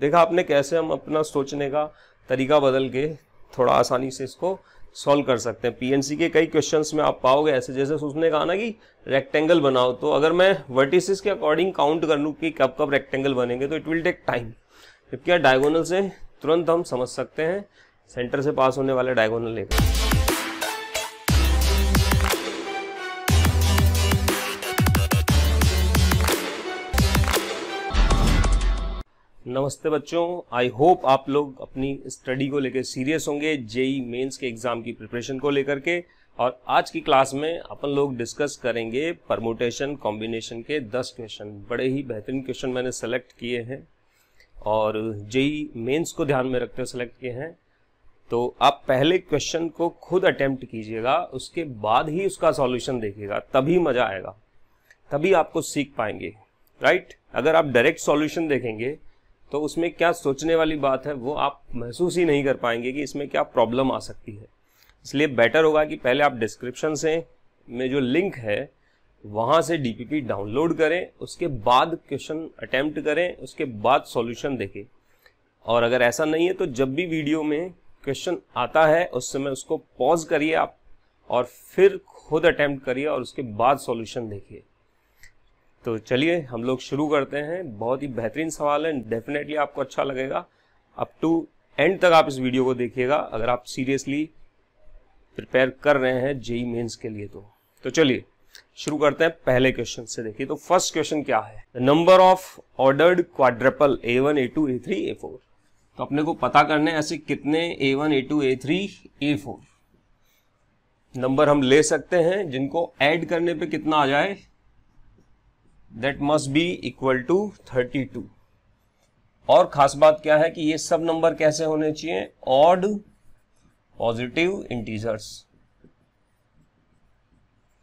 देखा आपने कैसे हम अपना सोचने का तरीका बदल के थोड़ा आसानी से इसको सॉल्व कर सकते हैं। पीएनसी के कई क्वेश्चंस में आप पाओगे ऐसे, जैसे उसने कहा ना कि रेक्टेंगल बनाओ, तो अगर मैं वर्टिसेस के अकॉर्डिंग काउंट कर लूँ कि कब कब रेक्टेंगल बनेंगे तो इट विल टेक टाइम, जबकि डायगोनल से तुरंत हम समझ सकते हैं, सेंटर से पास होने वाले डायगोनल लेकर। नमस्ते बच्चों, आई होप आप लोग अपनी स्टडी को लेकर सीरियस होंगे जेई मेंस के एग्जाम की प्रिपरेशन को लेकर के। और आज की क्लास में अपन लोग डिस्कस करेंगे परमुटेशन कॉम्बिनेशन के 10 क्वेश्चन। बड़े ही बेहतरीन क्वेश्चन मैंने सेलेक्ट किए हैं और जेई मेंस को ध्यान में रखते हुए सेलेक्ट किए हैं। तो आप पहले क्वेश्चन को खुद अटेम्प्ट कीजिएगा, उसके बाद ही उसका सॉल्यूशन देखिएगा, तभी मजा आएगा, तभी आपको सीख पाएंगे, राइट। अगर आप डायरेक्ट सॉल्यूशन देखेंगे तो उसमें क्या सोचने वाली बात है वो आप महसूस ही नहीं कर पाएंगे कि इसमें क्या प्रॉब्लम आ सकती है। इसलिए बेटर होगा कि पहले आप डिस्क्रिप्शन से में जो लिंक है वहाँ से डीपीपी डाउनलोड करें, उसके बाद क्वेश्चन अटेम्प्ट करें, उसके बाद सॉल्यूशन देखें। और अगर ऐसा नहीं है तो जब भी वीडियो में क्वेश्चन आता है उस समय उसको पॉज करिए आप और फिर खुद अटेम्प्ट करिए और उसके बाद सॉल्यूशन देखिए। तो चलिए हम लोग शुरू करते हैं। बहुत ही बेहतरीन सवाल है, डेफिनेटली आपको अच्छा लगेगा। अप टू एंड तक आप इस वीडियो को देखिएगा अगर आप सीरियसली प्रिपेयर कर रहे हैं जेई मेंस के लिए। तो चलिए शुरू करते हैं पहले क्वेश्चन से। देखिए तो फर्स्ट क्वेश्चन क्या है, number of ordered quadruple A1 A2 A3 A4। तो अपने को पता करने ऐसे कितने A1 A2 A3 A4 number हम ले सकते हैं जिनको ऐड करने पे कितना आ जाए, that must be equal to 32। और खास बात क्या है कि ये सब नंबर कैसे होने चाहिए, ऑड पॉजिटिव इंटीजर्स।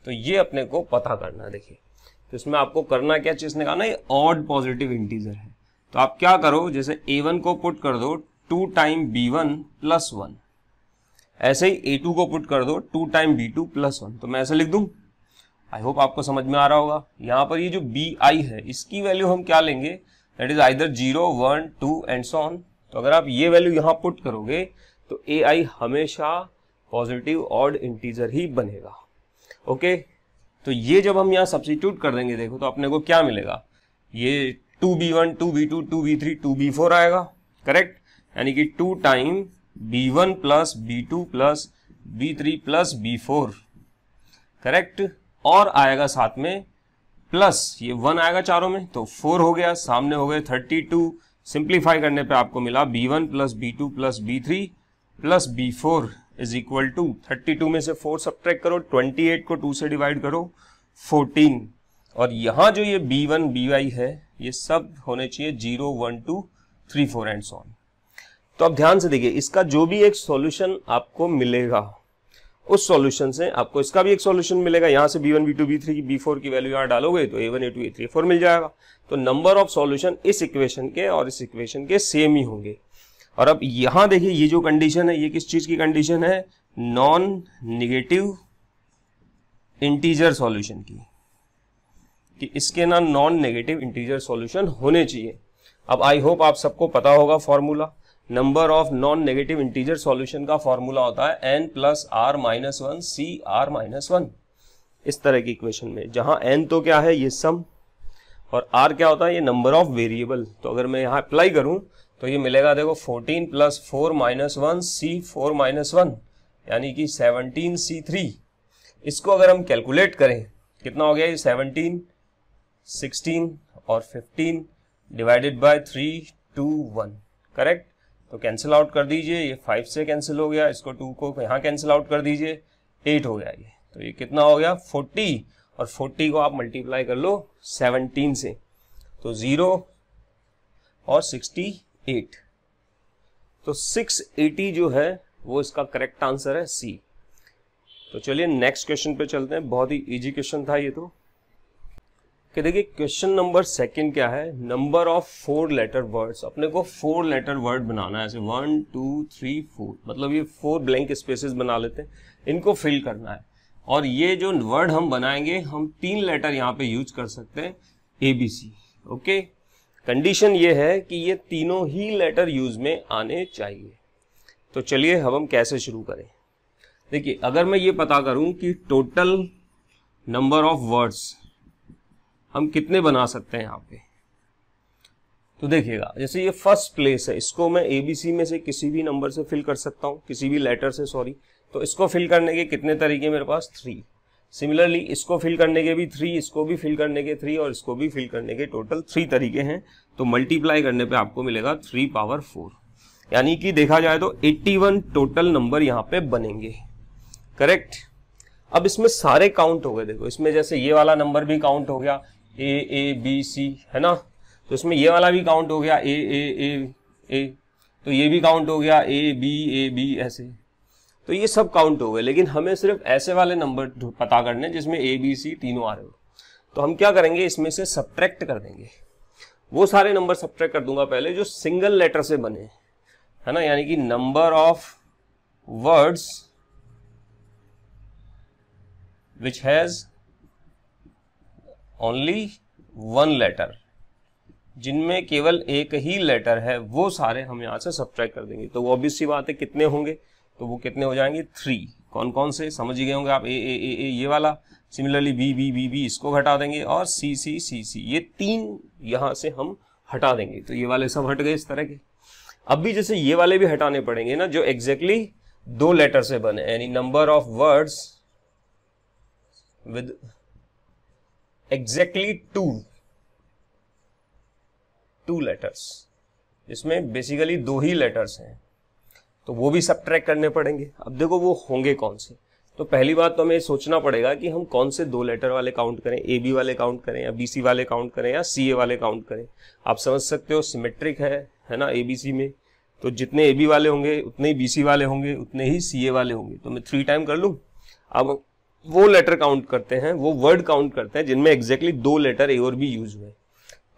तो ये अपने को पता करना है। देखिए तो इसमें आपको करना क्या चाहिए, इसने कहा ना ये ऑड पॉजिटिव इंटीजर है, तो आप क्या करो, जैसे A1 को पुट कर दो 2 टाइम B1 प्लस 1, ऐसे ही A2 को पुट कर दो 2 टाइम B2 प्लस 1। तो मैं ऐसे लिख दूं, आई होप आपको समझ में आ रहा होगा। यहाँ पर ये जो BI है इसकी वैल्यू हम क्या लेंगे, that is either 0 1 2 and so on. तो अगर आप ये वैल्यू यहाँ पुट करोगे तो AI हमेशा पॉजिटिव ऑड इंटीजर ही बनेगा। ओके, तो ये जब हम यहाँ सब्स्टिट्यूट कर देंगे देखो तो अपने को क्या मिलेगा, ये 2B1 2B2 2B3 2B4 आएगा, करेक्ट। यानी कि 2 time B1 plus B2 plus B3 plus B4, correct. और आएगा साथ में प्लस ये 1 आएगा चारों में, तो 4 हो गया, सामने हो गए 32। सिंप्लीफाई करने पे आपको मिला B1 plus B2 plus B3 plus B4 is equal to 32 में से 4 सब्ट्रैक्ट करो, 28 को 2 से डिवाइड करो 14। और यहाँ जो ये B1 BI है ये सब होने चाहिए 0 1 2 3 4 एंड सो ऑन। तो अब ध्यान से देखिए, इसका जो भी एक सॉल्यूशन आपको मिलेगा उस सॉल्यूशन से आपको इसका भी एक सॉल्यूशन मिलेगा। यहाँ से B1 B2 B3 की B4 की वैल्यू यहाँ डालोगे तो A1 A2 A3 A4 मिल जाएगा। तो नंबर ऑफ सॉल्यूशन इस इक्वेशन के और इस इक्वेशन के सेम ही होंगे। और अब यहाँ देखिए ये जो कंडीशन है ये किस चीज की कंडीशन है, नॉन नेगेटिव इंटीजर सॉल्यूशन की, कि इसके ना नॉन नेगेटिव इंटीजर सॉल्यूशन होने चाहिए। अब आई होप आप सबको पता होगा formula, number of non negative integer solution का फॉर्मूला होता है n plus r minus 1 c r minus 1। इस तरह की इक्वेशन में जहां n तो क्या है ये सम और r क्या होता है ये नंबर ऑफ वेरिएबल। तो अगर मैं यहाँ अप्लाई करूं तो ये मिलेगा देखो 14 प्लस 4 माइनस 1 c 4 माइनस 1 यानी कि 17 c3। इसको अगर हम कैलकुलेट करें कितना हो गया ये 17 16 और 15 डिवाइडेड बाय 3 2 1, करेक्ट। तो कैंसिल आउट कर दीजिए, ये 5 से कैंसिल हो गया, इसको 2 को यहाँ कैंसिल आउट कर दीजिए, 8 हो गया ये। तो ये कितना हो गया 40, और 40 को आप मल्टीप्लाई कर लो 17 से, तो 0 और 68। तो 680 जो है वो इसका करेक्ट आंसर है सी। तो चलिए नेक्स्ट क्वेश्चन पे चलते हैं। बहुत ही इजी क्वेश्चन था ये तो। कि देखिए क्वेश्चन नंबर 2 क्या है, नंबर ऑफ 4 लेटर वर्ड्स। अपने को 4 लेटर वर्ड बनाना है, ऐसे 1 2 3 4, मतलब ये 4 ब्लैंक स्पेसेस बना लेते हैं, इनको फिल करना है। और ये जो वर्ड हम बनाएंगे हम 3 लेटर यहाँ पे यूज कर सकते हैं ABC, ओके, कंडीशन ये है कि ये तीनों ही लेटर यूज में आने चाहिए। तो चलिए अब हम कैसे शुरू करें। देखिए, अगर मैं ये पता करूं कि टोटल नंबर ऑफ वर्ड्स हम कितने बना सकते हैं यहाँ पे, तो देखिएगा जैसे ये फर्स्ट प्लेस है, इसको मैं ABC में से किसी भी नंबर से फिल कर सकता हूँ, किसी भी लेटर से, सॉरी। तो इसको फिल करने के कितने तरीके मेरे पास? 3। सिमिलरली इसको फिल करने के भी 3, इसको भी फिल करने के 3 और इसको भी फिल करने के टोटल 3 तरीके हैं। तो मल्टीप्लाई करने पे आपको मिलेगा 3 पावर 4, यानी कि देखा जाए तो 81 टोटल नंबर यहाँ पे बनेंगे, करेक्ट। अब इसमें सारे काउंट हो गए, देखो इसमें जैसे ये वाला नंबर भी काउंट हो गया, A, है ना, तो इसमें ये वाला भी काउंट हो गया A, तो ये भी काउंट हो गया A, B, ऐसे, तो ये सब काउंट हो गए। लेकिन हमें सिर्फ ऐसे वाले नंबर पता करने जिसमें ABC तीनों आ रहे हो। तो हम क्या करेंगे, इसमें से सब्ट्रैक्ट कर देंगे, वो सारे नंबर सब्ट्रैक्ट कर दूंगा पहले जो सिंगल लेटर से बने, है ना, यानी कि number of words which has only 1 letter, जिनमें केवल एक ही लेटर है, वो सारे हम यहां से सब्ट्रैक्ट कर देंगे। तो वो ऑब्वियस सी बात है, कितने होंगे, तो वो कितने हो जाएंगे? 3। कौन कौन से समझ ही गए होंगे आप, ए ये वाला, सिमिलरली बी, इसको हटा देंगे, और सी, ये 3 यहां से हम हटा देंगे। तो ये वाले सब हट गए इस तरह के। अब भी जैसे ये वाले भी हटाने पड़ेंगे ना, जो एग्जैक्टली 2 लेटर से बने, यानी number of words with exactly 2 letters, इसमें बेसिकली 2 ही लेटर्स हैं, तो वो भी सब्ट्रैक्ट करने पड़ेंगे। अब देखो वो होंगे कौन से। तो पहली बात तो हमें सोचना पड़ेगा कि हम कौन से 2 लेटर वाले काउंट करें, AB वाले काउंट करें या BC वाले काउंट करें या CA वाले काउंट करें। आप समझ सकते हो सिमेट्रिक है ना ABC में, तो जितने AB वाले होंगे उतने ही BC वाले होंगे, उतने ही CA वाले होंगे। तो मैं 3 टाइम कर लूँ। अब वो लेटर काउंट करते हैं, वो वर्ड काउंट करते हैं जिनमें एग्जैक्टली 2 लेटर A और B यूज हुए।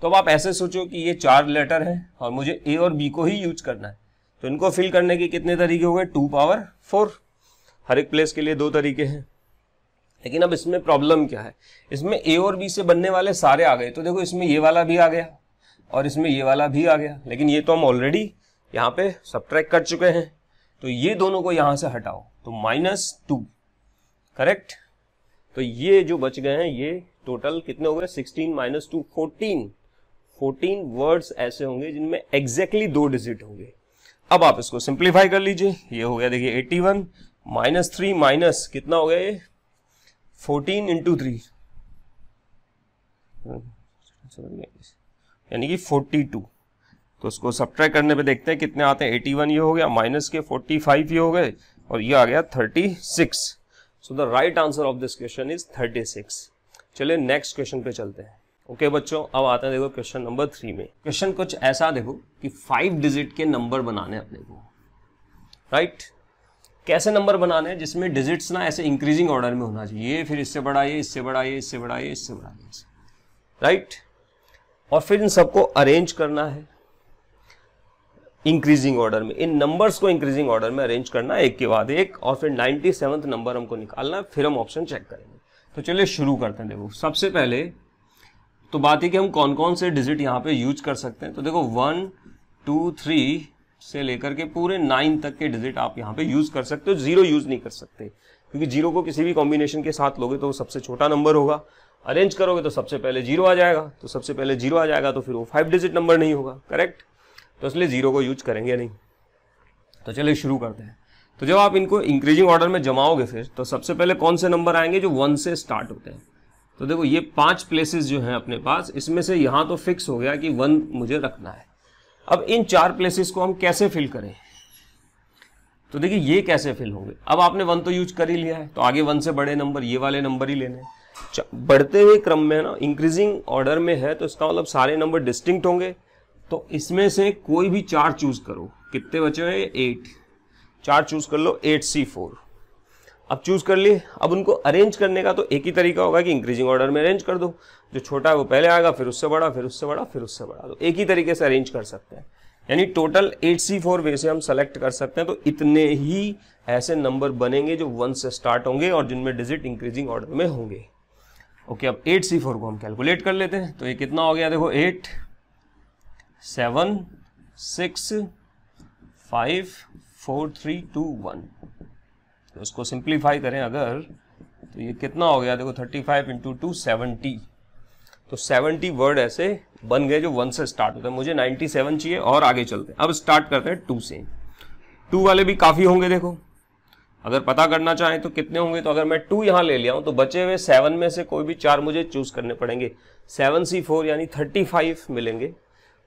तो अब आप ऐसे सोचो कि ये 4 लेटर है और मुझे A और B को ही यूज करना है, तो इनको फिल करने के कितने तरीके हो गए? 2 पावर 4। हर एक प्लेस के लिए 2 तरीके हैं। लेकिन अब इसमें प्रॉब्लम क्या है, इसमें A और B से बनने वाले सारे आ गए। तो देखो इसमें ये वाला भी आ गया और इसमें ये वाला भी आ गया, लेकिन ये तो हम ऑलरेडी यहाँ पे सब्ट्रैक्ट कर चुके हैं। तो ये दोनों को यहाँ से हटाओ, तो -2, करेक्ट। तो ये जो बच गए हैं, ये टोटल कितने हो गए? 16 - 2 14 वर्ड्स ऐसे होंगे जिनमें एग्जैक्टली 2 डिजिट होंगे। अब आप इसको सिंप्लीफाई कर लीजिए। ये हो गया, देखिए 81 -3 माइनस कितना हो गया ये? 14 × 3 यानी कि 42। तो उसको सब्ट्रैक्ट करने पे देखते हैं कितने आते हैं। 81 ये हो गया, माइनस के 45 ये हो गए, और ये आ गया 36। So the right answer of this question is 36। चलिए नेक्स्ट क्वेश्चन पे चलते हैं। ओके बच्चों, अब आते हैं देखो क्वेश्चन नंबर 3 में। क्वेश्चन कुछ ऐसा देखो कि 5 डिजिट के नंबर बनाने अपने को, राइट। कैसे नंबर बनाने हैं जिसमें डिजिट्स ना ऐसे इंक्रीजिंग ऑर्डर में होना चाहिए, फिर इससे बड़ा ये, इससे बड़ा ये, इससे बड़ा ये, इससे बड़ा ये, राइट। और फिर इन सबको अरेंज करना है इंक्रीजिंग ऑर्डर में। इन नंबर्स को इंक्रीजिंग ऑर्डर में अरेंज करना है एक के बाद एक, और फिर 97वां नंबर हमको निकालना है, फिर हम ऑप्शन चेक करेंगे। तो चलिए शुरू करते हैं। देखो सबसे पहले तो बात है कि हम कौन कौन से डिजिट यहाँ पे यूज कर सकते हैं। तो देखो 1 2 3 से लेकर के पूरे 9 तक के डिजिट आप यहाँ पे यूज कर सकते हो। 0 यूज नहीं कर सकते, क्योंकि 0 को किसी भी कॉम्बिनेशन के साथ लोगे तो वो सबसे छोटा नंबर होगा। अरेंज करोगे तो सबसे पहले 0 आ जाएगा, तो सबसे पहले 0 आ जाएगा तो फिर वो 5 डिजिट नंबर नहीं होगा, करेक्ट। तो इसलिए 0 को यूज करेंगे नहीं। तो चलिए शुरू करते हैं। तो जब आप इनको इंक्रीजिंग ऑर्डर में जमाओगे फिर, तो सबसे पहले कौन से नंबर आएंगे? जो 1 से स्टार्ट होते हैं। तो देखो ये 5 प्लेसेस जो हैं अपने पास, इसमें से यहाँ तो फिक्स हो गया कि 1 मुझे रखना है। अब इन 4 प्लेसेस को हम कैसे फिल करें? तो देखिए ये कैसे फिल होंगे। अब आपने 1 तो यूज कर ही लिया है, तो आगे 1 से बड़े नंबर ये वाले नंबर ही लेने हैं। बढ़ते हुए क्रम में ना, इंक्रीजिंग ऑर्डर में है, तो इसका मतलब सारे नंबर डिस्टिंक्ट होंगे। तो इसमें से कोई भी 4 चूज करो। कितने बचे हैं? 8। 4 चूज कर लो, 8C4। अब चूज कर लिए। अब उनको अरेंज करने का तो एक ही तरीका होगा कि इंक्रीजिंग ऑर्डर में अरेंज कर दो। जो छोटा है वो पहले आएगा, फिर उससे बड़ा, फिर उससे बड़ा, फिर उससे बड़ा। तो एक ही तरीके से अरेंज कर सकते हैं, यानी टोटल 8C4 वे से हम सेलेक्ट कर सकते हैं। तो इतने ही ऐसे नंबर बनेंगे जो 1 से स्टार्ट होंगे और जिनमें डिजिट इंक्रीजिंग ऑर्डर में होंगे। ओके, अब 8C4 को हम कैलकुलेट कर लेते हैं। तो ये कितना हो गया? देखो 8 7 6 5 4 3 2 1। तो उसको सिंप्लीफाई करें अगर, तो ये कितना हो गया देखो, 35 इंटू 2 70। तो 70 वर्ड ऐसे बन गए जो 1 से स्टार्ट होते हैं। मुझे 97 चाहिए और आगे चलते हैं। अब स्टार्ट करते हैं 2 से। 2 वाले भी काफ़ी होंगे। देखो अगर पता करना चाहें तो कितने होंगे, तो अगर मैं 2 यहाँ ले लिया हूँ तो बचे हुए 7 में से कोई भी 4 मुझे चूज करने पड़ेंगे। 7C4 यानी 35 मिलेंगे।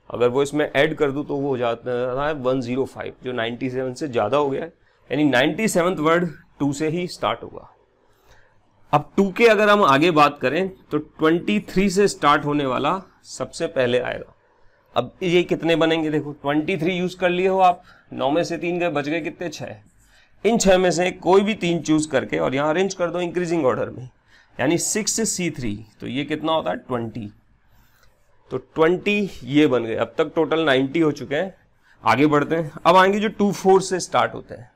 अगर वो इसमें ऐड कर दूँ तो वो हो जाता है 105, जो 97 से ज़्यादा हो गया है। यानी 97th वर्ड 2 से ही स्टार्ट होगा। अब 2 के अगर हम आगे बात करें तो 23 से स्टार्ट होने वाला सबसे पहले आएगा। अब ये कितने बनेंगे, देखो 23 यूज कर लिए हो आप, 9 में से 3 गए, बच गए कितने, 6। इन 6 में से कोई भी 3 चूज करके और यहाँ अरेंज कर दो इंक्रीजिंग ऑर्डर में, यानी 6C3, तो ये कितना होता है 20। तो 20 ये बन गए। अब तक टोटल 90 हो चुके हैं। आगे बढ़ते हैं। अब आएंगे जो 2-4 से स्टार्ट होते हैं।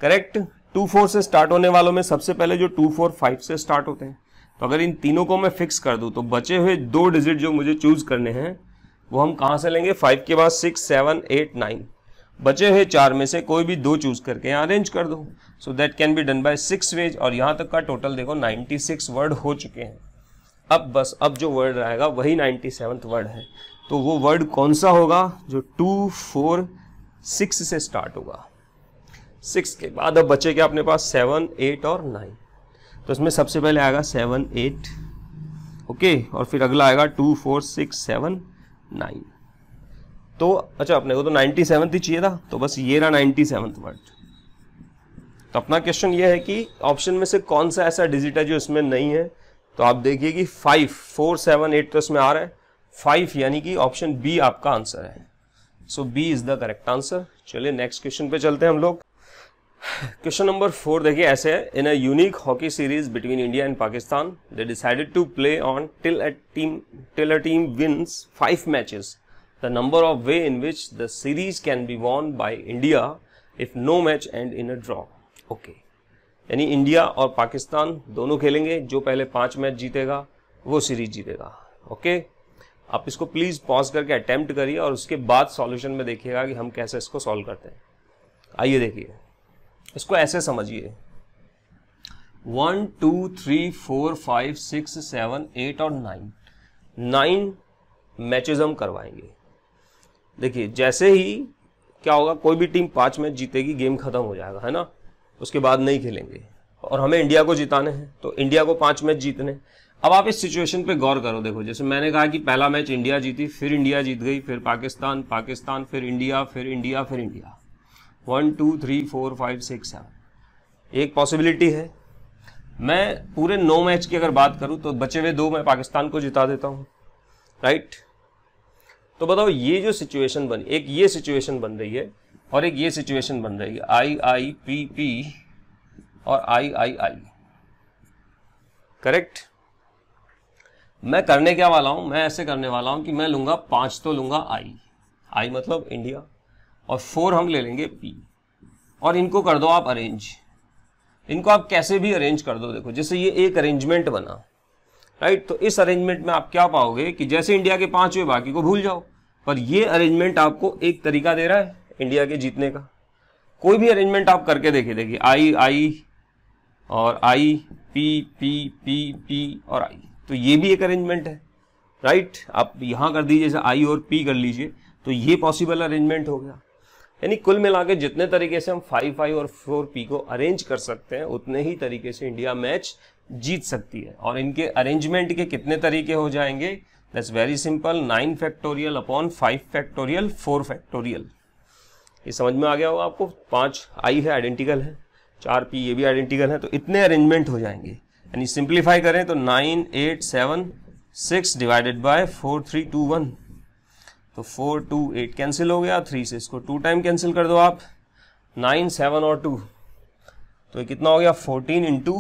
करेक्ट, 2-4 से स्टार्ट होने वालों में सबसे पहले जो 2-4-5 से स्टार्ट होते हैं। तो अगर इन तीनों को मैं फिक्स कर दूं तो बचे हुए 2 डिजिट जो मुझे चूज करने हैं वो हम कहां से लेंगे, 5 के बाद 6 7 8 9। बचे हुए 4 में से कोई भी 2 चूज करके यहाँ अरेंज कर दो। So that can be done by 6 ways. और यहाँ तक का टोटल देखो 96 वर्ड हो चुके हैं। अब बस अब जो वर्ड रहेगा वही 97th वर्ड है। तो वो वर्ड कौन सा होगा, जो 2 4 6 से स्टार्ट होगा। 6 के बाद अब बचे क्या अपने पास, 7 8 और 9। तो इसमें सबसे पहले आएगा 7 8, ओके, और फिर अगला आएगा 2 4 6 7 9। तो अच्छा, अपने को तो 97 ही चाहिए था, तो बस ये रहा 97th वर्ड। तो अपना क्वेश्चन ये है कि ऑप्शन में से कौन सा ऐसा डिजिट है जो इसमें नहीं है। तो आप देखिए कि 5 4 7 8 तो इसमें आ रहा है, 5 यानी कि ऑप्शन बी आपका आंसर है। So B is the correct answer. चलिए नेक्स्ट क्वेश्चन पे चलते हैं हम लोग। क्वेश्चन नंबर 4 देखिए ऐसे है, in a unique hockey series between India and Pakistan they decided to play on till a team wins 5 matches the number of ways in which the series can be won by India if no match end in a draw. Okay, यानी India और पाकिस्तान दोनों खेलेंगे, जो पहले 5 match जीतेगा वो series जीतेगा। Okay, आप इसको प्लीज पॉज करके अटेम्प्ट करिए और उसके बाद सॉल्यूशन में देखिएगा कि हम कैसे इसको सॉल्व करते हैं। आइए देखिए, इसको ऐसे समझिए, 1 2 3 4 5 6 7 8 और 9 मैचेस हम करवाएंगे। देखिए जैसे ही क्या होगा, कोई भी टीम 5 मैच जीतेगी, गेम खत्म हो जाएगा, है ना। उसके बाद नहीं खेलेंगे और हमें इंडिया को जिताने हैं, तो इंडिया को 5 मैच जीतने। अब आप इस सिचुएशन पे गौर करो। देखो जैसे मैंने कहा कि पहला मैच इंडिया जीती, फिर इंडिया जीत गई, फिर पाकिस्तान, पाकिस्तान, फिर इंडिया, फिर इंडिया, फिर इंडिया। 1 2 3 4 5 6 7। एक पॉसिबिलिटी है, मैं पूरे 9 मैच की अगर बात करूं तो बचे हुए 2 मैं पाकिस्तान को जिता देता हूं, राइट। तो बताओ ये जो सिचुएशन बनी, एक ये सिचुएशन बन रही है और एक ये सिचुएशन बन रही है, IIPP और III, करेक्ट। मैं करने क्या वाला हूं, मैं ऐसे करने वाला हूं कि मैं लूंगा 5 तो लूंगा I मतलब इंडिया, और 4 हम ले लेंगे P, और इनको कर दो आप अरेंज। इनको आप कैसे भी अरेंज कर दो। देखो जैसे ये एक अरेंजमेंट बना, राइट। तो इस अरेंजमेंट में आप क्या पाओगे कि जैसे इंडिया के 5 हुए बाकी को भूल जाओ, पर ये अरेंजमेंट आपको एक तरीका दे रहा है इंडिया के जीतने का। कोई भी अरेंजमेंट आप करके देखिए I और I P और I, तो ये भी एक अरेंजमेंट है, राइट। आप यहां कर दीजिए जैसे I और P कर लीजिए, तो ये पॉसिबल अरेंजमेंट हो गया। यानी कुल मिला के जितने तरीके से हम 5 और 4 को अरेंज कर सकते हैं, उतने ही तरीके से इंडिया मैच जीत सकती है। और इनके अरेंजमेंट के कितने तरीके हो जाएंगे, that's very simple, 9 factorial upon 5 factorial 4 factorial. ये समझ में आ गया होगा आपको। 5 I है, आइडेंटिकल है, 4 P ये भी आइडेंटिकल है, तो इतने अरेंजमेंट हो जाएंगे। यानी सिंप्लीफाई करें तो 9 8 7 6 डिवाइडेड बाय 4 3 2 1, तो 4 2 8 कैंसिल हो गया, 3 से इसको 2 टाइम कैंसिल कर दो आप, 9 7 और 2, तो कितना हो गया 14 इंटू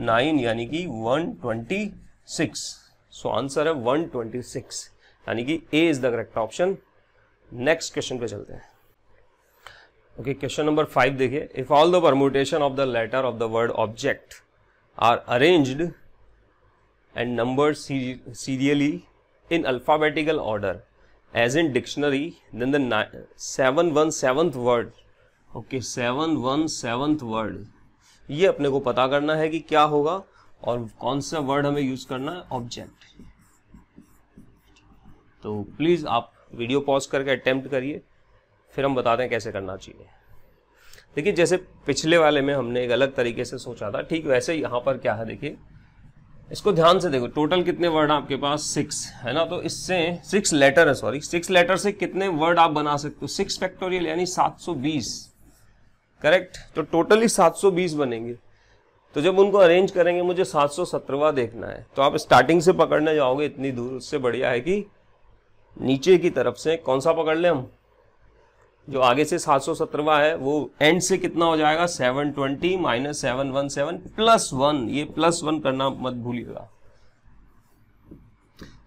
9 यानी कि 126। सो आंसर है 126, यानी कि A is the correct option. Next question पे चलते हैं। ओके, क्वेश्चन नंबर 5 देखिए, if all the permutation of the letter of the word object are arranged and numbered serially in alphabetical order as in dictionary, then the 717th word, okay 717th word, ये अपने को पता करना है कि क्या होगा और कौन सा वर्ड हमें यूज करना है, ऑब्जेक्ट। तो प्लीज आप वीडियो पॉज करके अटेम्प्ट करिए, फिर हम बताते हैं कैसे करना चाहिए। देखिए जैसे पिछले वाले में हमने एक अलग तरीके से सोचा था, ठीक वैसे यहाँ पर क्या है, देखिए इसको ध्यान से देखो। टोटल कितने वर्ड आपके पास, 6 है ना, तो इससे 6 लेटर है, सॉरी 6 लेटर से कितने वर्ड आप बना सकते हो, 6 फैक्टोरियल यानी 720, करेक्ट। तो टोटली 720 बनेंगे। तो जब उनको अरेंज करेंगे, मुझे 717वां देखना है, तो आप स्टार्टिंग से पकड़ने जाओगे इतनी दूर, उससे बढ़िया है कि नीचे की तरफ से कौन सा पकड़ ले हम, जो आगे से 717वां है वो एंड से कितना हो जाएगा, 720 माइनस 717 प्लस 1, ये प्लस 1 करना मत भूलिएगा।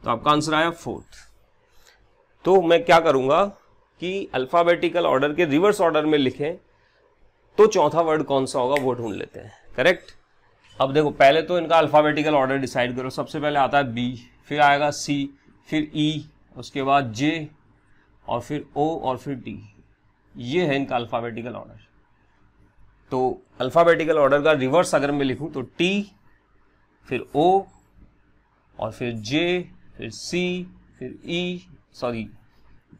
तो आपका आंसर आया 4th। तो मैं क्या करूंगा कि अल्फाबेटिकल ऑर्डर के रिवर्स ऑर्डर में लिखें, तो चौथा वर्ड कौन सा होगा वो ढूंढ लेते हैं, करेक्ट। अब देखो पहले तो इनका अल्फाबेटिकल ऑर्डर डिसाइड करो। सबसे पहले आता है बी, फिर आएगा सी, फिर ई, उसके बाद जे, और फिर ओ, और फिर टी। ये है इनका अल्फाबेटिकल ऑर्डर। तो अल्फाबेटिकल ऑर्डर का रिवर्स अगर मैं लिखूं तो टी, फिर ओ, और फिर जे, फिर सी, फिर ई, सॉरी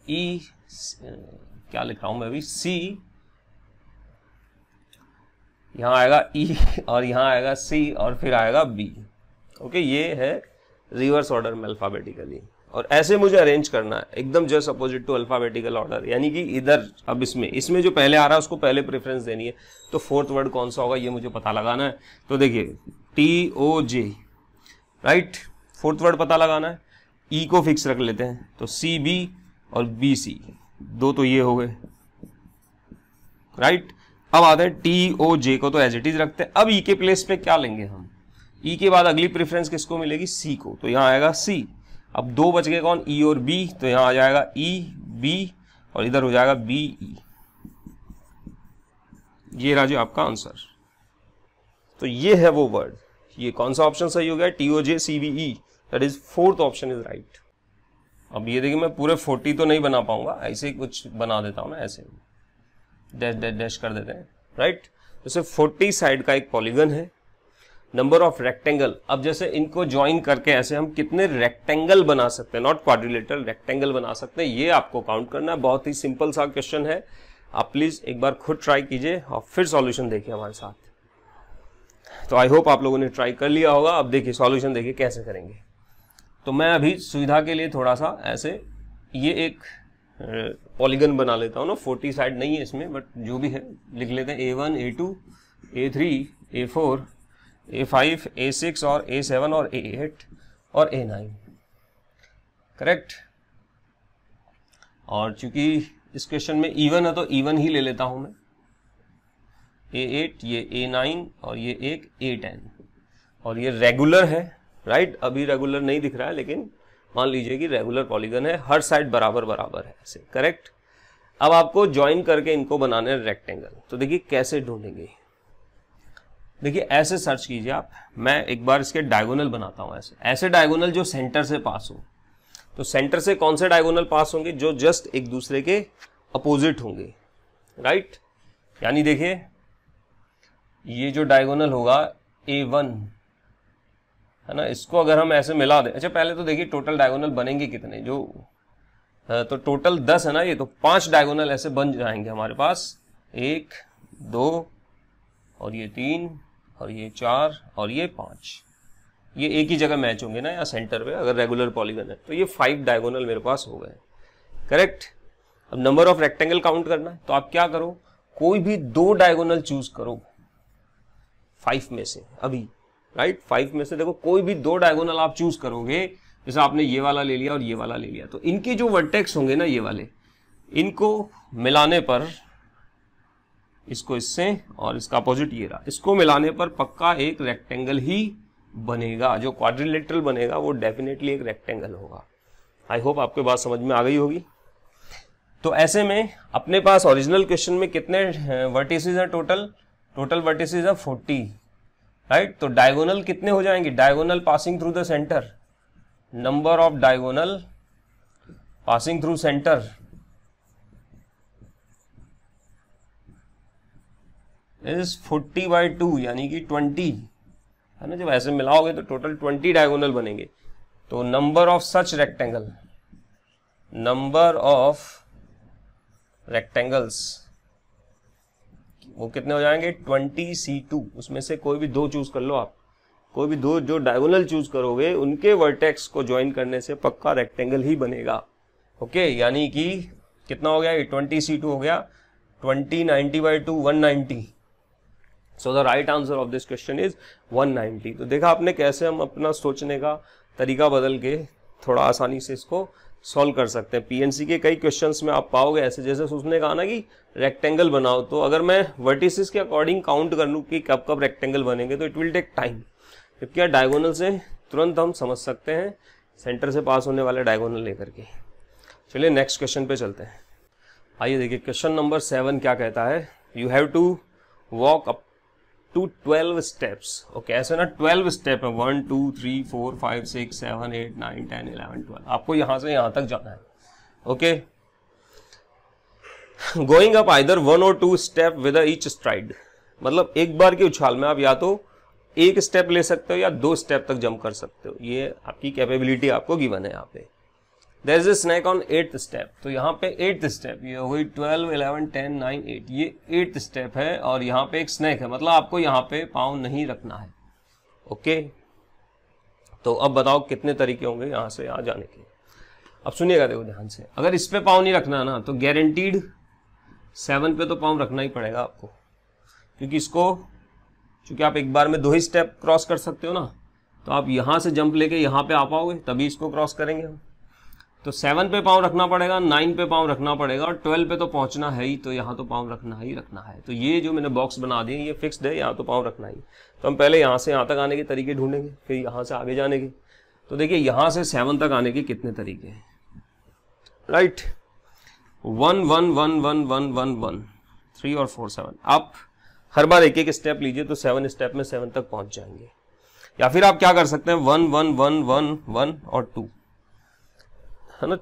ई, क्या लिख रहा हूं मैं अभी, सी, यहां आएगा ई, और यहां आएगा सी, और फिर आएगा बी। ओके, ये है रिवर्स ऑर्डर में अल्फाबेटिकली। और ऐसे मुझे अरेंज करना है एकदम just opposite to alphabetical order, यानी कि इधर अब इसमें जो पहले आ रहा है उसको पहले प्रेफरेंस देनी है। तो 4th वर्ड कौन सा होगा ये मुझे पता लगाना है। तो देखिए TOJ, राइट, 4th वर्ड पता लगाना है। ई को फिक्स रख लेते हैं, तो CB और BC, दो तो ये हो गए, राइट। अब आते हैं TOJ को, तो एज इट इज रखते हैं। अब ई के प्लेस पे क्या लेंगे हम, ई के बाद अगली प्रेफरेंस किसको मिलेगी, सी को, तो यहाँ आएगा सी। अब दो बच गए कौन, ई और बी, तो यहां आ जाएगा ई बी, और इधर हो जाएगा बी ई। ये रहा जो आपका आंसर। तो ये है वो वर्ड। ये कौन सा ऑप्शन सही हो गया, TOJ CBE, that is 4th option is right. अब ये देखिए मैं पूरे 40 तो नहीं बना पाऊंगा, ऐसे ही कुछ बना देता हूं ना, ऐसे डैश डैश डैश कर देते हैं, राइट। जैसे 40 साइड का एक पॉलीगन है, नंबर ऑफ रेक्टेंगल। अब जैसे इनको ज्वाइन करके ऐसे हम कितने रेक्टेंगल बना सकते हैं, नॉट क्वाड्रिलेटरल, रेक्टेंगल बना सकते हैं, ये आपको काउंट करना है। बहुत ही सिंपल सा क्वेश्चन है, आप प्लीज एक बार खुद ट्राई कीजिए और फिर सॉल्यूशन देखिए हमारे साथ। तो आई होप आप लोगों ने ट्राई कर लिया होगा। अब देखिए सॉल्यूशन देखिए कैसे करेंगे। तो मैं अभी सुविधा के लिए थोड़ा सा ऐसे ये एक पॉलीगन बना लेता हूँ ना, 40 साइड नहीं है इसमें, बट जो भी है लिख लेते हैं A1 A2 A3 A4 A5 A6 और A7 और A8 और A9, करेक्ट। और चूंकि इस क्वेश्चन में E1 है तो E1 ही ले लेता हूं मैं। A8, ये A9 और ये एक A10, और ये रेगुलर है, राइट। अभी रेगुलर नहीं दिख रहा है, लेकिन मान लीजिए कि रेगुलर पॉलीगन है, हर साइड बराबर बराबर है ऐसे, करेक्ट। अब आपको ज्वाइन करके इनको बनाने हैं रेक्टेंगल। तो देखिए कैसे ढूंढेंगे, देखिए ऐसे सर्च कीजिए आप। मैं एक बार इसके डायगोनल बनाता हूं, ऐसे डायगोनल जो सेंटर से पास हो। तो सेंटर से कौन से डायगोनल पास होंगे, जो जस्ट एक दूसरे के अपोजिट होंगे, राइट। यानी देखिए ये जो डायगोनल होगा A1 है ना, इसको अगर हम ऐसे मिला दें। अच्छा पहले तो देखिए टोटल डायगोनल बनेंगे कितने, जो तो टोटल 10 है ना ये, तो 5 डायगोनल ऐसे बन जाएंगे हमारे पास, 1 2 और ये 3 और ये 4 और ये 5। ये एक ही जगह मैच होंगे ना, या सेंटर पे अगर रेगुलर पॉलीगन है। तो ये 5 डायगोनल मेरे पास हो गए, करेक्ट। अब नंबर ऑफ रेक्टेंगल काउंट करना है, तो आप क्या करो, कोई भी 2 डायगोनल चूज करो 5 में से अभी, राइट। 5 में से देखो कोई भी 2 डायगोनल आप चूज करोगे, जैसे आपने ये वाला ले लिया और ये वाला ले लिया, तो इनके जो वर्टेक्स होंगे ना ये वाले, इनको मिलाने पर, इसको इससे और इसका अपोजिट ये रहा, इसको मिलाने पर पक्का एक रेक्टेंगल ही बनेगा। जो क्वाड्रिलेटरल बनेगा वो डेफिनेटली एक रेक्टेंगल होगा। आई होप आपके बात समझ में आ गई होगी। तो ऐसे में अपने पास ओरिजिनल क्वेश्चन में कितने वर्टिसेस हैं, टोटल वर्टिसेस है 40, राइट। तो डायगोनल कितने हो जाएंगे, diagonal passing through the centre, number of diagonal passing through centre is 40/2 यानी कि 20 है ना। जब ऐसे मिलाओगे तो टोटल 20 डायगोनल बनेंगे। तो number of such rectangle, number of rectangles वो कितने हो जाएंगे 20C2। उसमें से कोई भी दो चूज कर लो आप, कोई भी दो जो डायगोनल चूज करोगे उनके वर्टेक्स को ज्वाइन करने से पक्का रेक्टेंगल ही बनेगा। ओके, यानी कि कितना हो गया ये 20C2 हो गया 20 90/2 190। So the right answer of this question is 190। तो देखा आपने कैसे हम अपना सोचने का तरीका बदल के थोड़ा आसानी से इसको सॉल्व कर सकते हैं। पीएनसी के कई क्वेश्चंस में आप पाओगे ऐसे, जैसे उसने कहा ना कि रेक्टेंगल बनाओ, तो अगर मैं वर्टिसेस के अकॉर्डिंग काउंट कर लूँ कि कब कब रेक्टेंगल बनेंगे तो इट विल टेक टाइम। जबकि डायगोनल से तुरंत हम समझ सकते हैं, सेंटर से पास होने वाले डायगोनल लेकर के। चलिए नेक्स्ट क्वेश्चन पे चलते हैं। आइए देखिए क्वेश्चन नंबर 7 क्या कहता है, you have to walk up to 12 steps. Okay, ऐसे ना 12 स्टेप है, 1 2 3 4 5 6 7 8 9 10 11 12। आपको यहां से यहां तक जाना है। ओके, गोइंग अप आइदर 1 और 2 स्टेप विद ईच स्ट्राइड, मतलब एक बार की उछाल में आप या तो एक स्टेप ले सकते हो या 2 स्टेप तक जंप कर सकते हो। ये आपकी कैपेबिलिटी आपको गिवन है यहाँ पे। There is a snake on 8th step, तो यहाँ पे 8th स्टेप, ये हो गई 12 11 10 9 8, ये 8th स्टेप है और यहाँ पे एक स्नैक है, मतलब आपको यहाँ पे पाँव नहीं रखना है। ओके, तो अब बताओ कितने तरीके होंगे यहाँ से यहाँ जाने के। अब सुनिएगा, देखो ध्यान से, अगर इस पे पाँव नहीं रखना ना तो गारंटीड 7 पे तो पाँव रखना ही पड़ेगा आपको, क्योंकि इसको चूंकि आप एक बार में 2 ही स्टेप क्रॉस कर सकते हो ना, तो आप यहाँ से जंप लेके यहाँ पे आ पाओगे तभी इसको क्रॉस करेंगे हम। तो 7 पे पाँव रखना पड़ेगा, 9 पे पाँव रखना पड़ेगा और 12 पे तो पहुंचना है ही, तो यहाँ तो पाँव रखना ही रखना है। तो ये जो मैंने बॉक्स बना दिए ये फिक्स्ड है, यहाँ तो पाँव रखना ही। तो हम पहले यहाँ से यहाँ तक आने के तरीके ढूंढेंगे, फिर यहाँ से आगे जाने के। तो देखिए यहाँ से 7 तक आने के कितने तरीके हैं, राइट। 1 1 1 1 1 1 1 3 और 4 7। आप हर बार एक एक स्टेप लीजिए तो 7 स्टेप में 7 तक पहुंच जाएंगे। या फिर आप क्या कर सकते हैं 1 1 1 1 1 और 2, है ना।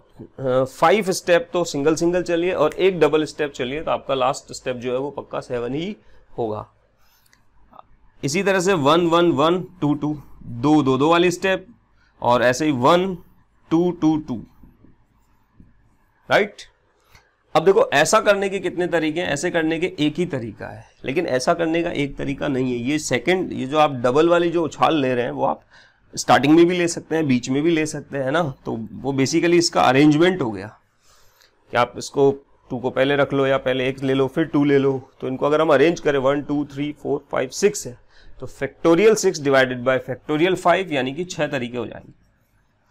5 स्टेप तो सिंगल सिंगल चलिए और एक डबल स्टेप चलिए, तो आपका लास्ट स्टेप जो है वो पक्का 7 ही होगा। इसी तरह से 1 1 1 2 2 2 2 2 वाली स्टेप, और ऐसे ही 1 2 2 2, राइट। अब देखो ऐसा करने के कितने तरीके हैं, ऐसे करने के एक ही तरीका है, लेकिन ऐसा करने का एक तरीका नहीं है। ये सेकंड, ये जो आप डबल वाली जो उछाल ले रहे हैं वो आप स्टार्टिंग में भी ले सकते हैं, बीच में भी ले सकते हैं ना। तो वो बेसिकली इसका अरेंजमेंट हो गया कि आप इसको 2 को पहले रख लो या पहले 1 ले लो फिर 2 ले लो। तो इनको अगर हम अरेंज करें 1 2 3 4 5 6 है, तो फैक्टोरियल 6 डिवाइडेड बाय फैक्टोरियल 5 यानी कि 6 तरीके हो जाएंगे,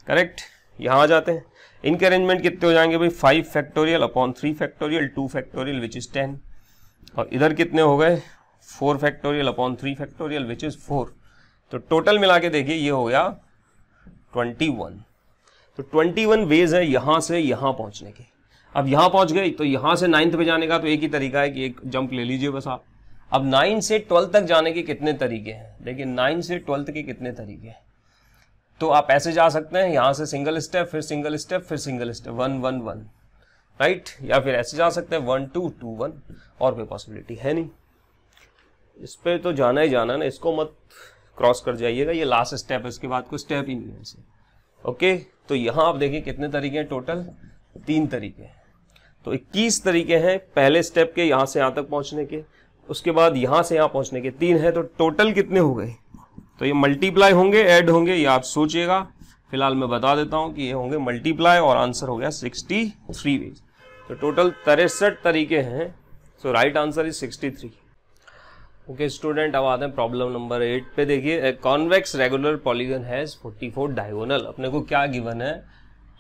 करेक्ट। यहाँ आ जाते हैं, इनके अरेंजमेंट कितने हो जाएंगे भाई, 5 factorial upon 3 factorial 2 factorial which is 10, और इधर कितने हो गए 4 factorial upon 3 factorial which is 4। तो टोटल मिला के देखिए ये हो गया 21। तो 21 वेज है यहां से यहां पहुंचने के। अब यहां पहुंच गए तो यहां से 9th पे जाने का तो एक ही तरीका है कि एक जंप ले लीजिए बस आप। अब 9 से 12 तक जाने के कितने तरीके हैं, देखिए 9 से 12 के कितने तरीके हैं। तो आप ऐसे जा सकते हैं, यहां से सिंगल स्टेप फिर सिंगल स्टेप फिर सिंगल स्टेप 1 1 1, राइट। या फिर ऐसे जा सकते हैं 1 2 2 1, और कोई पॉसिबिलिटी है नहीं। इस पे तो जाना ही जाना ना, इसको मत क्रॉस कर जाइएगा, ये लास्ट स्टेप है, इसके बाद कोई स्टेप ही नहीं है ऐसे। ओके, तो यहाँ आप देखिए कितने तरीके हैं, टोटल 3 तरीके हैं। तो 21 तरीके हैं पहले स्टेप के यहाँ से यहाँ तक पहुँचने के, उसके बाद यहाँ से यहाँ पहुँचने के 3 है। तो टोटल कितने हो गए, तो ये मल्टीप्लाई होंगे ऐड होंगे, ये आप सोचिएगा। फिलहाल मैं बता देता हूँ कि ये होंगे मल्टीप्लाई, और आंसर हो गया 63 वेज। तो टोटल 63 तरीके हैं। So right answer is 63। Okay student, अब आते हैं प्रॉब्लम नंबर 8 पे। देखिए convex regular polygon has 44 diagonal. अपने को क्या गिवन है,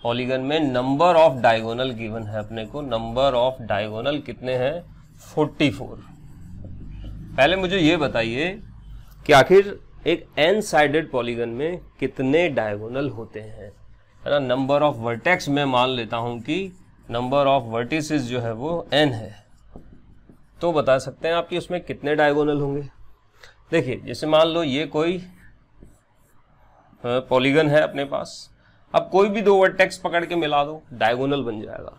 पॉलीगन में नंबर ऑफ डायगोनल गिवन है अपने को। नंबर ऑफ डायगोनल कितने हैं 44। पहले मुझे ये बताइए कि आखिर एक एन साइडेड पॉलीगन में कितने डायगोनल होते हैं, है ना। नंबर ऑफ वर्टेक्स में मान लेता हूं कि नंबर ऑफ वर्टिसेस जो है वो n है, तो बता सकते हैं आप कि उसमें कितने डायगोनल होंगे। देखिए जैसे मान लो ये कोई पॉलीगन है अपने पास, अब कोई भी दो वर्टेक्स पकड़ के मिला दो, डायगोनल बन जाएगा,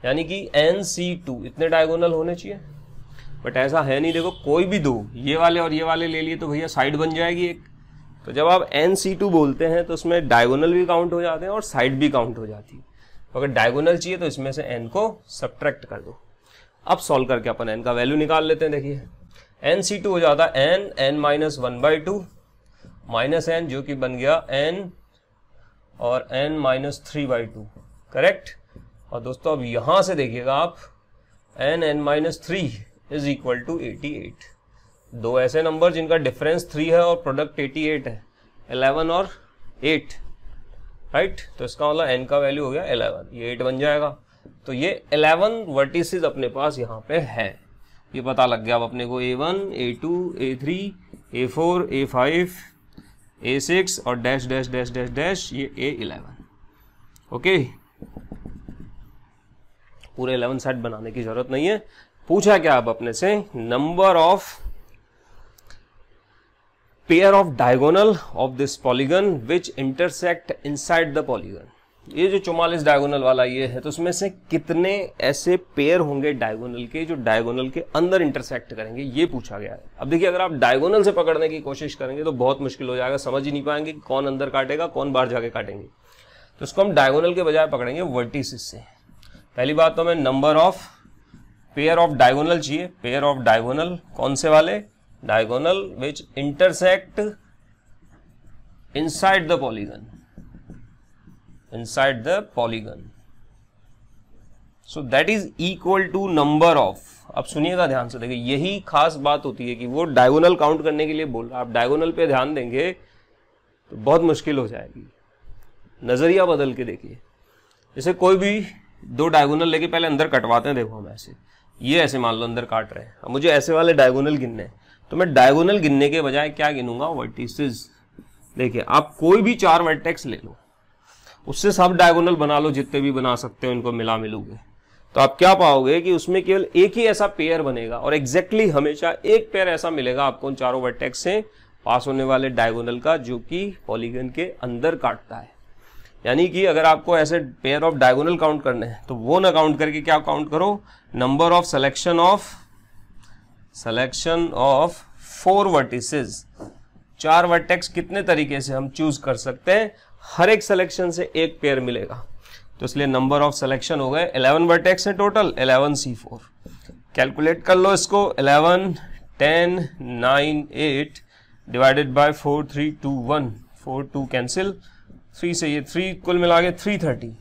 यानी कि NC2 इतने डायगोनल होने चाहिए, बट ऐसा है नहीं। देखो कोई भी दो, ये वाले और ये वाले ले लिए तो भैया साइड बन जाएगी एक। तो जब आप NC2 बोलते हैं तो उसमें डायगोनल भी काउंट हो जाते हैं और साइड भी काउंट हो जाती है। तो अगर डायगोनल चाहिए तो इसमें से n को सब्ट्रैक्ट कर दो। अब सॉल्व करके अपन n का वैल्यू निकाल लेते हैं। देखिए NC2 हो जाता है n-1/2 माइनस n, जो कि बन गया n और n-3/2, करेक्ट। और दोस्तों अब यहां से देखिएगा आप, n-3 इज इक्वल टू 88। दो ऐसे नंबर जिनका डिफरेंस 3 है और प्रोडक्ट 88 है, 11 और 8, राइट। तो इसका मतलब n का वैल्यू हो गया 11, ये 8 बन जाएगा। तो ये 11 वर्टिसेस अपने पास यहाँ पे है, ये पता लग गया अब अपने को। A1, A2, A3, A4, A5, A6 और dash dash dash dash dash, ये A11। ओके, पूरे 11 सेट बनाने की जरूरत नहीं है। पूछा क्या अब अपने से, number of pair of diagonal of this polygon which intersect inside the polygon. ये जो 44 डायगोनल वाला ये है, तो उसमें से कितने ऐसे पेयर होंगे डायगोनल के जो डायगोनल के अंदर इंटरसेक्ट करेंगे, ये पूछा गया है। अब देखिए अगर आप डायगोनल से पकड़ने की कोशिश करेंगे तो बहुत मुश्किल हो जाएगा, समझ ही नहीं पाएंगे कि कौन अंदर काटेगा कौन बाहर जाके काटेंगे। तो इसको हम डायगोनल के बजाय पकड़ेंगे वर्टिसेस से। पहली बात तो हमें number of pair of diagonal चाहिए। पेयर ऑफ डायगोनल कौन से वाले, diagonal which intersect inside the polygon, inside the polygon, so that is equal to number of। अब सुनिएगा ध्यान से, देखिए यही खास बात होती है कि वो डायगोनल काउंट करने के लिए बोल रहा है। आप डायगोनल पे ध्यान देंगे तो बहुत मुश्किल हो जाएगी। नजरिया बदल के देखिए, जैसे कोई भी दो डायगोनल लेके पहले अंदर कटवाते हैं। देखो हम ऐसे, ये ऐसे मान लो अंदर काट रहे हैं, अब मुझे ऐसे वाले डायगोनल गिनने हैं, तो मैं डायगोनल गिनने के बजाय क्या गिनूंगा, वर्टिसेस। देखिए आप कोई भी 4 वर्टेक्स ले लो, उससे सब डायगोनल बना लो, जितने भी बना सकते हो इनको मिला मिलूगे, तो आप क्या पाओगे कि उसमें केवल एक ही ऐसा पेयर बनेगा और एग्जैक्टली हमेशा एक पेयर ऐसा मिलेगा आपको उन चारों वर्टेक्स से पास होने वाले डायगोनल का, जो कि पॉलीगन के अंदर काटता है। यानी कि अगर आपको ऐसे पेयर ऑफ डायगोनल काउंट करने हैं तो वो ना काउंट करके क्या काउंट करो, number of selection of 4 vertices. 4 vertex कितने तरीके से हम चूज कर सकते हैं, हर एक सिलेक्शन से एक पेयर मिलेगा, तो इसलिए नंबर ऑफ सिलेक्शन हो गए 11 वर्टेक्स है टोटल, 11C4। कैलकुलेट कर लो इसको, 11, 10, 9, 8 डिवाइडेड बाय 4, 3, 2, 1, 4, 2 कैंसिल, 3 से ये 3 कुल मिला के 330।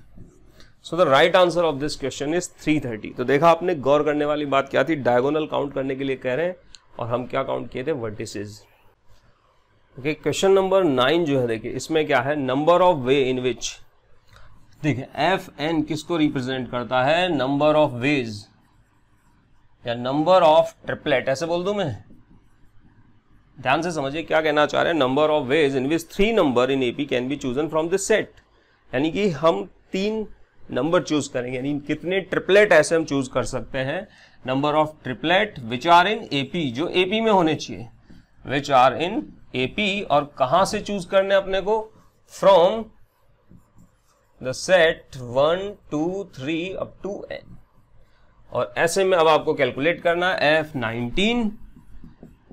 So the right answer of this question is 330। तो देखा आपने, गौर करने वाली बात क्या थी, डायगोनल काउंट करने के लिए कह रहे हैं और हम क्या काउंट किए थे, वर्टिसेस। ओके, क्वेश्चन नंबर 9 जो है, देखिए इसमें क्या है, नंबर ऑफ वे इन विच, देखिए FN किसको रिप्रेजेंट करता है, नंबर ऑफ वेज या नंबर ऑफ ट्रिपलेट, ऐसे बोल दूं मैं। ध्यान से समझिए क्या कहना चाह रहे हैं, number of ways in which 3 number in AP can be chosen from this set. यानी कि हम 3 नंबर चूज करेंगे, यानी कितने ट्रिपलेट ऐसे हम चूज कर सकते हैं, number of triplet which are in AP, जो AP में होने चाहिए, विच आर इन AP, और कहां से चूज करने अपने को, from the set 1, 2, 3 up to N। और ऐसे में अब आपको कैलकुलेट करना है F19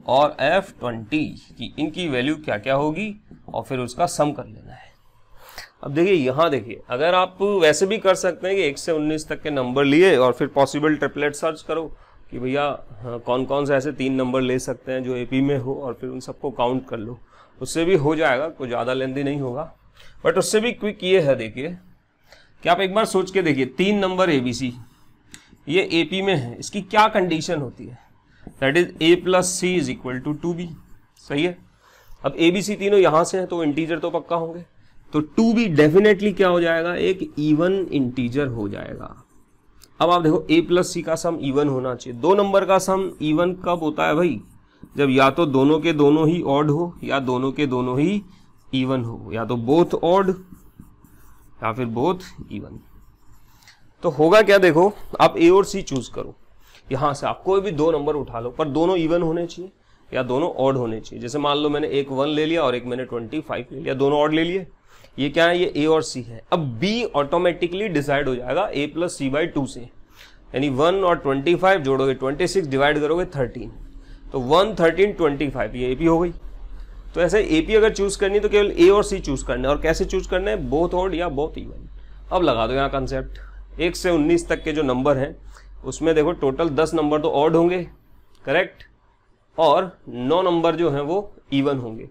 और F20 की इनकी वैल्यू क्या क्या होगी और फिर उसका सम कर लेना है। अब देखिए यहां देखिए, अगर आप वैसे भी कर सकते हैं कि 1 से 19 तक के नंबर लिए और फिर पॉसिबल ट्रिपलेट सर्च करो कि भैया कौन कौन से ऐसे 3 नंबर ले सकते हैं जो AP में हो, और फिर उन सबको काउंट कर लो, उससे भी हो जाएगा, कोई ज़्यादा लेंदी नहीं होगा। बट उससे भी क्विक ये है, देखिए कि आप एक बार सोच के देखिए, 3 नंबर ABC ये AP में है, इसकी क्या कंडीशन होती है, that is A + C = 2B, सही है। अब ABC तीनों यहां से हैं तो इंटीजर तो पक्का होंगे, तो 2B डेफिनेटली क्या हो जाएगा, एक इवन इंटीजर हो जाएगा। अब आप देखो A + C का सम इवन होना चाहिए। 2 नंबर का सम इवन कब होता है भाई, जब या तो दोनों के दोनों ही ऑड हो या दोनों के दोनों ही इवन हो, या तो बोथ ऑड या फिर बोथ इवन। तो होगा क्या, देखो आप A और C चूज करो, यहां से आप कोई भी 2 नंबर उठा लो, पर दोनों इवन होने चाहिए या दोनों ऑड होने चाहिए। जैसे मान लो मैंने एक 1 ले लिया और एक मैंने 25 ले लिया, दोनों ऑड ले लिए, ये क्या है, ये ए और सी है। अब बी ऑटोमेटिकली डिसाइड हो जाएगा ए प्लस सी बाई 2 से, यानी 1 और 25 जोड़ोगे 26, डिवाइड करोगे 13, तो 1 13 25, ये एपी हो गई। तो ऐसे एपी अगर चूज करनी तो केवल ए और सी चूज करना है, और कैसे चूज करना है, बोथ ऑड या बोथ इवन। अब लगा दो यहाँ कंसेप्ट, 1 से 19 तक के जो नंबर हैं उसमें देखो टोटल 10 नंबर तो ऑड होंगे, करेक्ट, और 9 नंबर जो हैं वो इवन होंगे।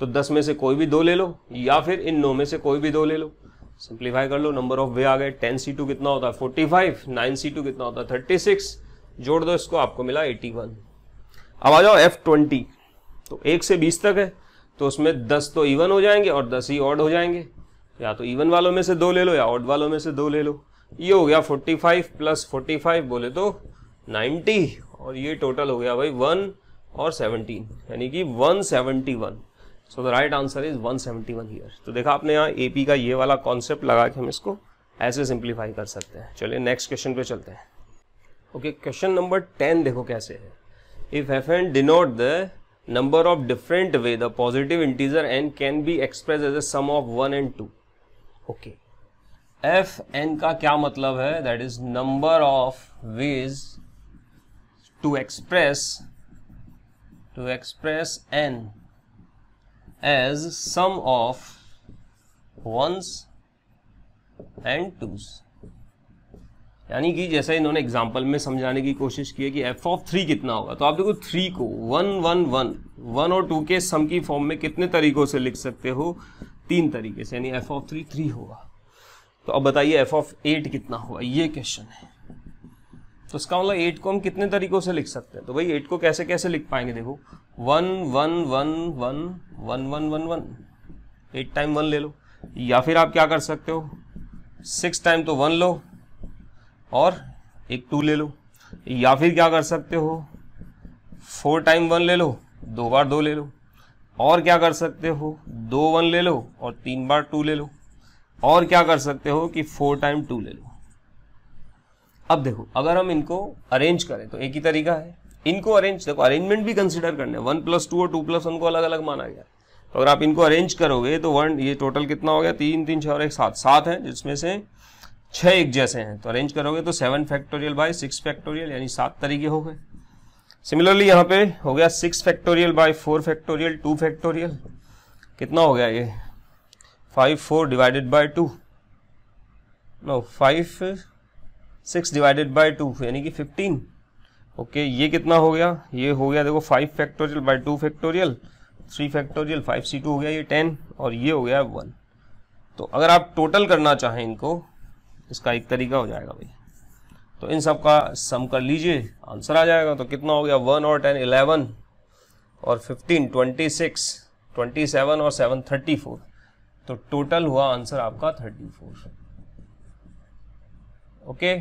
तो 10 में से कोई भी 2 ले लो, या फिर इन 9 में से कोई भी 2 ले लो, सिंप्लीफाई कर लो, नंबर ऑफ वे आ गए। 10c2 कितना होता है 45, 9c2 कितना होता है 36, जोड़ दो इसको, आपको मिला 81। अब आ जाओ F20, तो 1 से 20 तक है, तो उसमें 10 तो इवन हो जाएंगे और 10 ही ऑड हो जाएंगे। या तो इवन वालों में से 2 ले लो या ऑड वालों में से 2 ले लो। ये हो गया 45 प्लस 45 बोले तो 90, और ये टोटल हो गया भाई 1 और 17, यानी कि 171। So the right answer is 171 here. तो देखा आपने यहाँ एपी का ये वाला कॉन्सेप्ट लगा के हम इसको ऐसे सिंप्लीफाई कर सकते हैं। चलिए नेक्स्ट क्वेश्चन पे चलते हैं। ओके, क्वेश्चन नंबर 10 देखो कैसे है। If F N denote the number of different way the positive integer N can be express as a sum of 1 and 2। Okay, F N का क्या मतलब है, that is number of ways to express N as sum of ones and twos। यानी कि जैसा इन्होंने example में समझाने की कोशिश की है कि f of 3 कितना होगा, तो आप देखो 3 को 1 1 1 1 और 2 के सम की फॉर्म में कितने तरीकों से लिख सकते हो, 3 तरीके से, यानी f of 3 3 होगा। तो अब बताइए f of 8 कितना होगा, ये क्वेश्चन है। तो इसका मतलब 8 को हम कितने तरीकों से लिख सकते हैं, तो भाई 8 को कैसे कैसे लिख पाएंगे, देखो 1 1 1 1 1 1 1 1, 8 टाइम 1 ले लो, या फिर आप क्या कर सकते हो 6 टाइम तो 1 लो और एक 2 ले लो, या फिर क्या कर सकते हो 4 टाइम 1 ले लो, 2 बार 2 ले लो, और क्या कर सकते हो 2 1 ले लो और 3 बार 2 ले लो, और क्या कर सकते हो कि 4 टाइम 2 ले लो। अब देखो अगर हम इनको अरेंज करें तो एक ही तरीका है, इनको अरेंज, देखो अरेंजमेंट भी कंसिडर करने, 1 + 2 और 2 + 1 को अलग अलग माना गया। तो अगर आप इनको अरेंज करोगे तो 1, ये टोटल कितना हो गया 3 3 6 और 1 7, 7 है जिसमें से 6 एक जैसे हैं, तो अरेंज करोगे तो 7 फैक्टोरियल बाय 6 फैक्टोरियल, यानी 7 तरीके हो गए। सिमिलरली यहाँ पे हो गया 6 फैक्टोरियल बाय 4 फैक्टोरियल 2 फैक्टोरियल, कितना हो गया ये 5 4 divided by 2, no 5 6 divided by 2 यानी कि 15। ओके, ये कितना हो गया, ये हो गया देखो 5 factorial by 2 factorial 3 factorial 5c2 हो गया ये 10, और ये हो गया 1। तो अगर आप टोटल करना चाहें इनको, इसका एक तरीका हो जाएगा भाई, तो इन सब का सम कर लीजिए, आंसर आ जाएगा। तो कितना हो गया 1 और 10 11 और 15 26 27 और 7 34, तो टोटल हुआ आंसर आपका 34। ओके,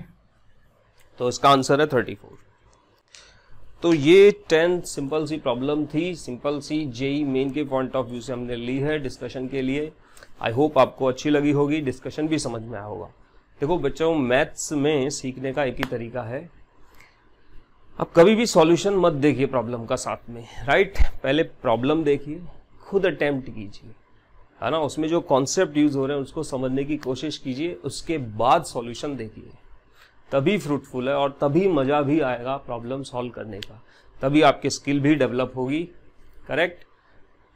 तो इसका आंसर है 34। तो ये 10 सिंपल सी प्रॉब्लम थी, सिंपल सी जेई मेन के पॉइंट ऑफ व्यू से हमने ली है डिस्कशन के लिए। आई होप आपको अच्छी लगी होगी, डिस्कशन भी समझ में आया होगा। देखो बच्चों, मैथ्स में सीखने का एक ही तरीका है, अब कभी भी सॉल्यूशन मत देखिए प्रॉब्लम का साथ में, राइट। पहले प्रॉब्लम देखिए, खुद अटेम्प्ट कीजिए, है ना, उसमें जो कॉन्सेप्ट यूज हो रहे हैं उसको समझने की कोशिश कीजिए, उसके बाद सॉल्यूशन देखिए, तभी फ्रूटफुल है और तभी मजा भी आएगा प्रॉब्लम सॉल्व करने का, तभी आपकी स्किल भी डेवलप होगी, करेक्ट।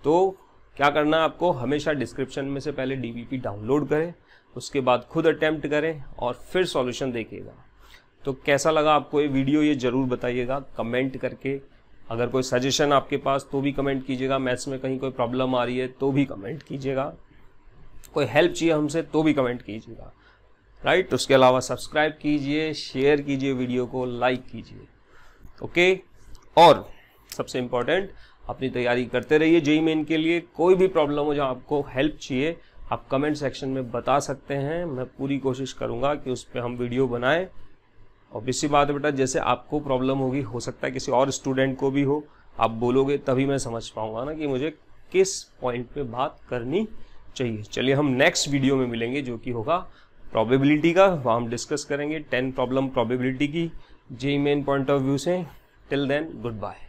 तो क्या करना है आपको, हमेशा डिस्क्रिप्शन में से पहले डीबीपी डाउनलोड करें, उसके बाद खुद अटेम्प्ट करें और फिर सॉल्यूशन देखिएगा। तो कैसा लगा आपको ये वीडियो, ये जरूर बताइएगा कमेंट करके। अगर कोई सजेशन आपके पास तो भी कमेंट कीजिएगा, मैथ्स में कहीं कोई प्रॉब्लम आ रही है तो भी कमेंट कीजिएगा, कोई हेल्प चाहिए हमसे तो भी कमेंट कीजिएगा, राइट। उसके अलावा सब्सक्राइब कीजिए, शेयर कीजिए, वीडियो को लाइक कीजिए, ओके। और सबसे इम्पोर्टेंट, अपनी तैयारी करते रहिए जेईई मेन के लिए। कोई भी प्रॉब्लम हो जहाँ आपको हेल्प चाहिए, आप कमेंट सेक्शन में बता सकते हैं, मैं पूरी कोशिश करूँगा कि उस पर हम वीडियो बनाएं। ऑब्वियस सी बात है बेटा, जैसे आपको प्रॉब्लम होगी, हो सकता है किसी और स्टूडेंट को भी हो, आप बोलोगे तभी मैं समझ पाऊंगा ना कि मुझे किस पॉइंट पे बात करनी चाहिए। चलिए हम नेक्स्ट वीडियो में मिलेंगे जो कि होगा प्रोबेबिलिटी का, वहाँ हम डिस्कस करेंगे 10 प्रॉब्लम प्रोबेबिलिटी की JEE main point of view से। Till then, good bye.